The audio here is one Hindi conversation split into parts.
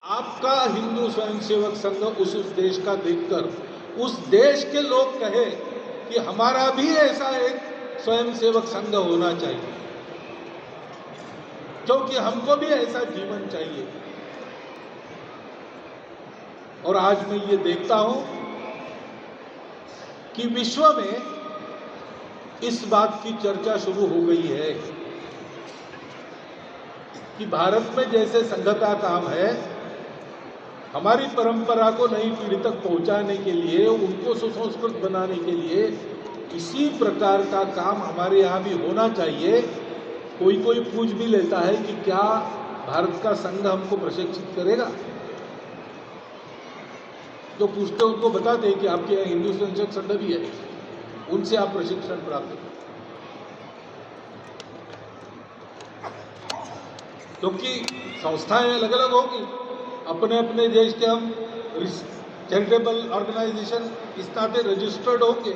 आपका हिंदू स्वयंसेवक संघ उस देश का देखकर उस देश के लोग कहे कि हमारा भी ऐसा एक स्वयंसेवक संघ होना चाहिए, क्योंकि हमको भी ऐसा जीवन चाहिए। और आज मैं ये देखता हूं कि विश्व में इस बात की चर्चा शुरू हो गई है कि भारत में जैसे संघ का काम है, हमारी परंपरा को नई पीढ़ी तक पहुंचाने के लिए, उनको सुसंस्कृत बनाने के लिए इसी प्रकार का काम हमारे यहाँ भी होना चाहिए। कोई कोई पूछ भी लेता है कि क्या भारत का संघ हमको प्रशिक्षित करेगा। जो पूछते हैं उनको बताते हैं कि आपके यहाँ हिंदू स्वयंसेवक संघ भी है, उनसे आप प्रशिक्षण प्राप्त करें, क्योंकि संस्थाएं अलग अलग होगी। अपने अपने देश के हम चैरिटेबल ऑर्गेनाइजेशन इस नाते रजिस्टर्ड होंगे,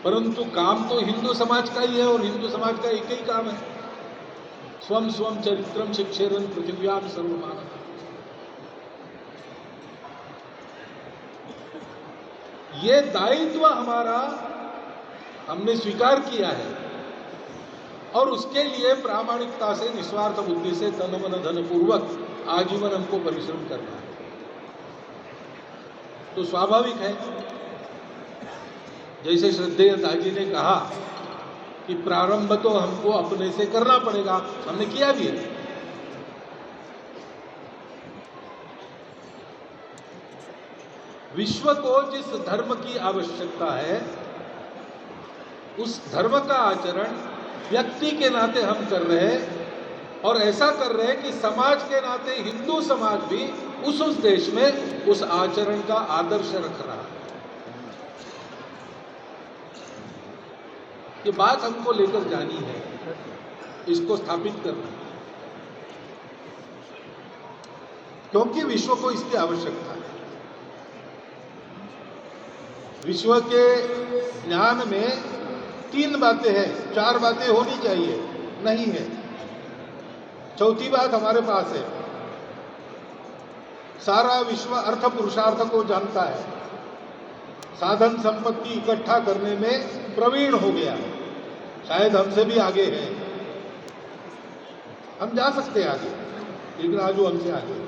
परंतु काम तो हिंदू समाज का ही है और हिंदू समाज का एक ही काम है, स्वम स्वम चरित्रम शिक्षेरन पृथिव्याम सर्वमानव। ये दायित्व हमारा हमने स्वीकार किया है और उसके लिए प्रामाणिकता से, निस्वार्थ बुद्धि से, तन मन धन पूर्वक आजीवन हमको परिश्रम करना है। तो स्वाभाविक है, जैसे श्रद्धेय दाजी ने कहा कि प्रारंभ तो हमको अपने से करना पड़ेगा, हमने किया भी है। विश्व को जिस धर्म की आवश्यकता है, उस धर्म का आचरण व्यक्ति के नाते हम कर रहे हैं, और ऐसा कर रहे हैं कि समाज के नाते हिंदू समाज भी उस देश में उस आचरण का आदर्श रख रहा है। ये बात हमको लेकर जानी है, इसको स्थापित करना है, क्योंकि विश्व को इसकी आवश्यकता है। विश्व के ज्ञान में 3 बातें हैं, 4 बातें होनी चाहिए, नहीं है। चौथी बात हमारे पास है, सारा विश्व अर्थ पुरुषार्थ को जानता है, साधन संपत्ति इकट्ठा करने में प्रवीण हो गया है, शायद हमसे भी आगे है। हम जा सकते हैं आगे, लेकिन आज वो हमसे आगे है।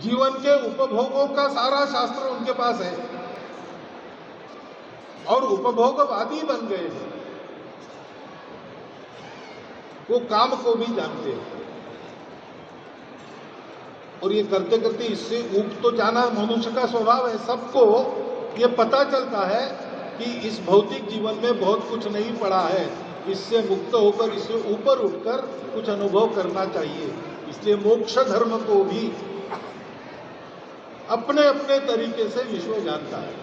जीवन के उपभोगों का सारा शास्त्र उनके पास है और उपभोगवादी बन गए हैं। वो काम को भी जानते हैं और ये करते करते इससे ऊब तो जाना मनुष्य का स्वभाव है। सबको ये पता चलता है कि इस भौतिक जीवन में बहुत कुछ नहीं पड़ा है, इससे मुक्त होकर, इससे ऊपर उठकर कुछ अनुभव करना चाहिए। इसलिए मोक्ष धर्म को भी अपने अपने तरीके से विश्व जानता है।